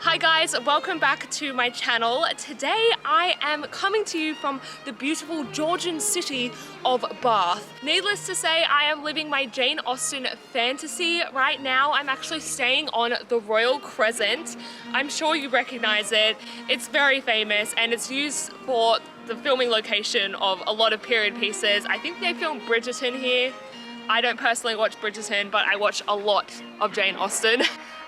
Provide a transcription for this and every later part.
Hi guys, welcome back to my channel. Today I am coming to you from the beautiful Georgian city of Bath. Needless to say, I am living my Jane Austen fantasy right now. I'm actually staying on the Royal Crescent. I'm sure you recognize it. It's very famous and it's used for the filming location of a lot of period pieces. I think they filmed Bridgerton here. I don't personally watch Bridgerton, but I watch a lot of Jane Austen.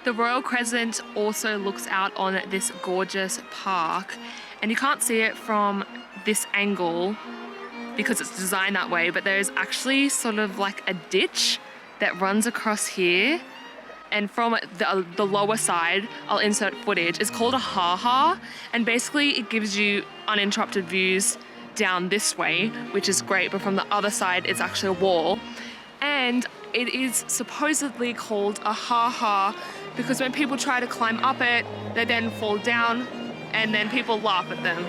The Royal Crescent also looks out on this gorgeous park, and you can't see it from this angle because it's designed that way, but there's actually sort of like a ditch that runs across here, and from the lower side, I'll insert footage. It's called a ha-ha, and basically it gives you uninterrupted views down this way, which is great, but from the other side it's actually a wall. And it is supposedly called a ha-ha because when people try to climb up it, they then fall down and then people laugh at them.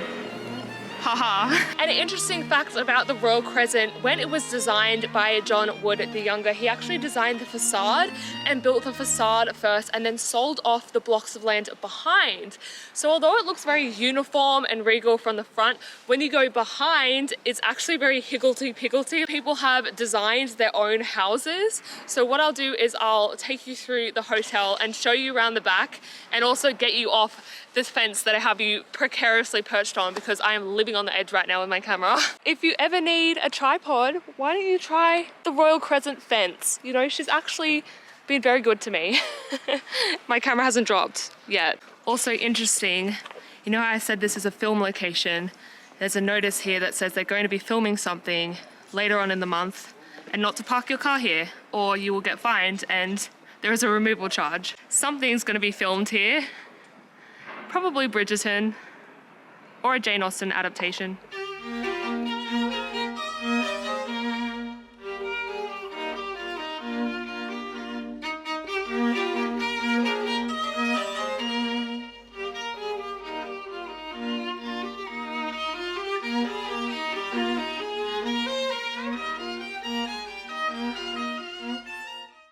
Haha. An interesting fact about the Royal Crescent, when it was designed by John Wood the Younger, he actually designed the facade and built the facade first and then sold off the blocks of land behind. So although it looks very uniform and regal from the front, when you go behind, it's actually very higgledy-piggledy. People have designed their own houses. So what I'll do is I'll take you through the hotel and show you around the back and also get you off this fence that I have you precariously perched on because I am living on the edge right now with my camera. If you ever need a tripod, why don't you try the Royal Crescent fence? You know, she's actually been very good to me. My camera hasn't dropped yet. Also interesting, you know how I said this is a film location? There's a notice here that says they're going to be filming something later on in the month and not to park your car here or you will get fined and there is a removal charge. Something's going to be filmed here. Probably Bridgerton or a Jane Austen adaptation.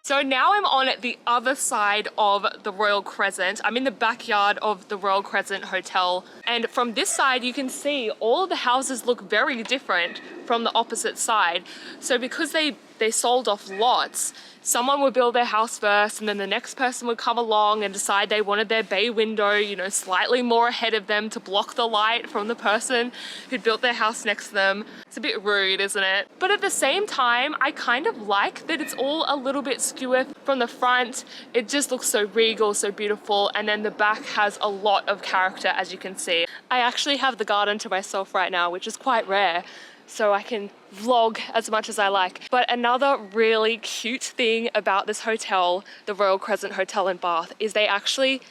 So now I'm on the other side of the Royal Crescent. I'm in the backyard of the Royal Crescent Hotel. And from this side, you can see all of the houses look very different from the opposite side. So because they sold off lots, someone would build their house first and then the next person would come along and decide they wanted their bay window, you know, slightly more ahead of them to block the light from the person who'd built their house next to them. It's a bit rude, isn't it? But at the same time, I kind of like that it's all a little bit skewer from the front. It just looks so regal, so beautiful. And then the back has a lot of character, as you can see. I actually have the garden to myself right now, which is quite rare. So I can vlog as much as I like. But another really cute thing about this hotel, the Royal Crescent Hotel in Bath, is they actually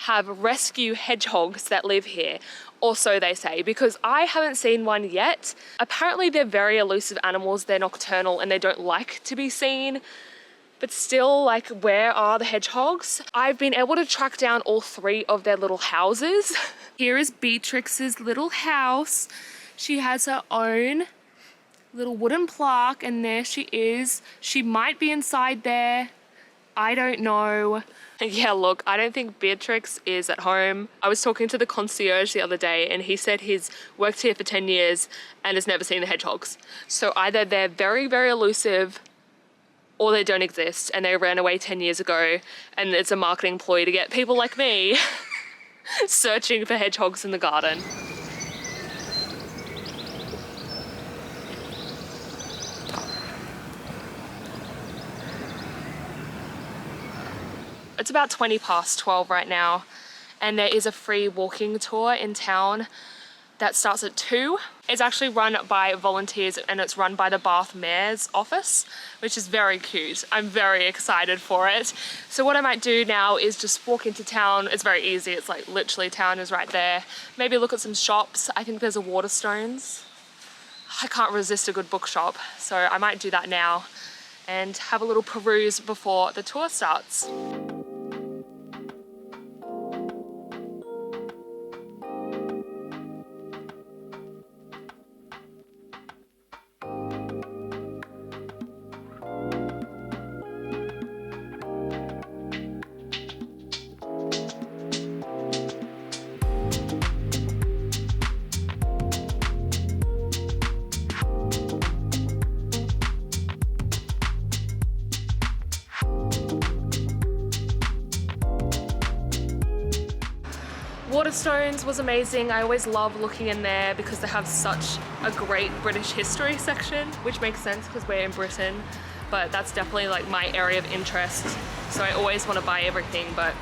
have rescue hedgehogs that live here. Or so they say, because I haven't seen one yet. Apparently they're very elusive animals, they're nocturnal and they don't like to be seen. But still, like, where are the hedgehogs? I've been able to track down all 3 of their little houses. Here is Beatrix's little house. She has her own little wooden plaque and there she is. She might be inside there. I don't know. Yeah, look, I don't think Beatrix is at home. I was talking to the concierge the other day and he said he's worked here for 10 years and has never seen the hedgehogs. So either they're very, very elusive or they don't exist and they ran away 10 years ago and it's a marketing ploy to get people like me searching for hedgehogs in the garden. It's about 20 past 12 right now and there is a free walking tour in town that starts at 2. It's actually run by volunteers and it's run by the Bath Mayor's office, which is very cute. I'm very excited for it. So what I might do now is just walk into town. It's very easy. It's like literally town is right there. Maybe look at some shops. I think there's a Waterstones. I can't resist a good bookshop. So I might do that now and have a little peruse before the tour starts. Waterstones was amazing. I always love looking in there because they have such a great British history section, which makes sense because we're in Britain, but that's definitely like my area of interest. So I always want to buy everything, but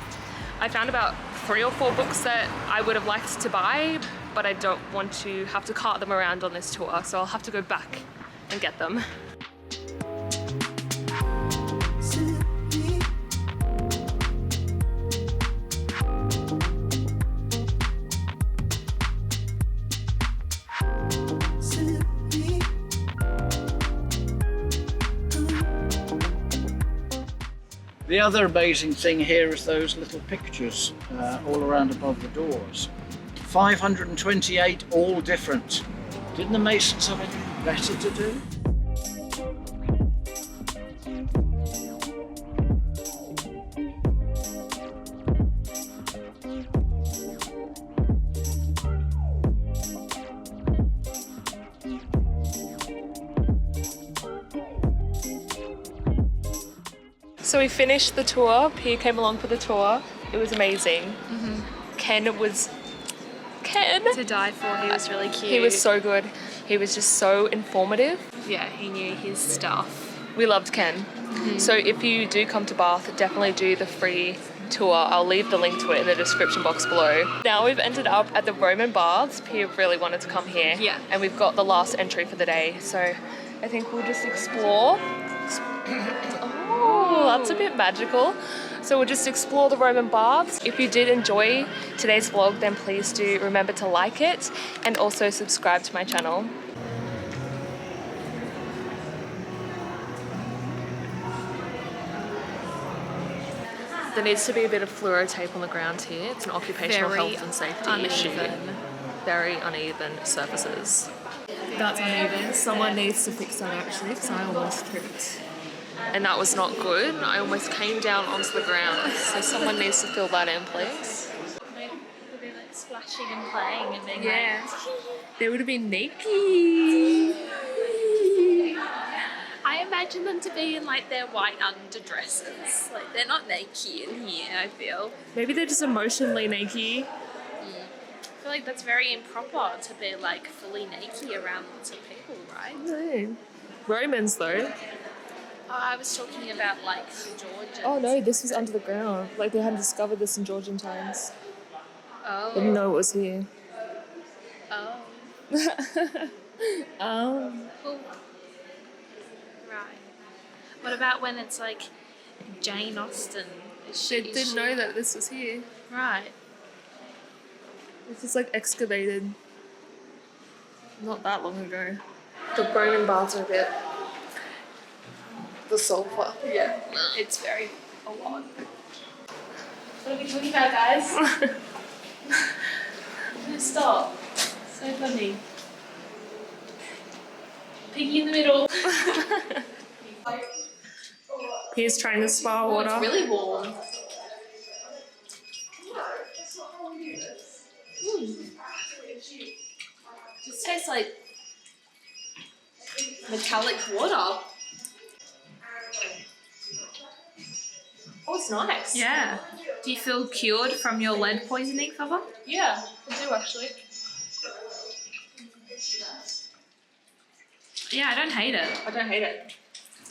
I found about 3 or 4 books that I would have liked to buy, but I don't want to have to cart them around on this tour, so I'll have to go back and get them. The other amazing thing here is those little pictures all around above the doors. 528, all different. Didn't the Masons have anything better to do? So we finished the tour. Pier came along for the tour. It was amazing. Ken was... Ken! To die for. He was really cute. He was so good. He was just so informative. Yeah, he knew his stuff. We loved Ken. So if you do come to Bath, definitely do the free tour. I'll leave the link to it in the description box below. Now we've ended up at the Roman Baths. Pier really wanted to come here. Yeah. And we've got the last entry for the day. So I think we'll just explore. Oh, that's a bit magical. So we'll just explore the Roman Baths. If you did enjoy today's vlog, then please do remember to like it and also subscribe to my channel. There needs to be a bit of fluoro tape on the ground here. It's an occupational health and safety issue. Very uneven surfaces. That's uneven. Someone needs to fix that actually, because I almost tripped. And that was not good. I almost came down onto the ground. So someone needs to fill that in, please. Maybe they'll be like splashing and playing and being They would have been naked. I imagine them to be in like their white underdresses. Like they're not naked in here, I feel. Maybe they're just emotionally naked. I feel like that's very improper to be like fully naked around lots of people, right? No. Romans though. Oh, I was talking about like Georgians. Oh no, this was under the ground. Like they hadn't discovered this in Georgian times. Oh. They didn't know it was here. Oh. Oh. Well, right. What about when it's like Jane Austen? They didn't know that this was here. Right. This is like excavated not that long ago. The Roman baths are a bit... The sulfur. Yeah. It's very a lot. What are we talking about, guys? I'm gonna stop. So funny. Piggy in the middle. He's trying to spa water. It's really warm. Just tastes like metallic water. Oh, it's nice. Yeah. Do you feel cured from your lead poisoning, Fava? Yeah, I do actually. Yeah, I don't hate it. I don't hate it.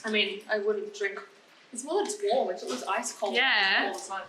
I mean, I wouldn't drink. It's more that it's warm. If it was ice cold Yeah. all the time.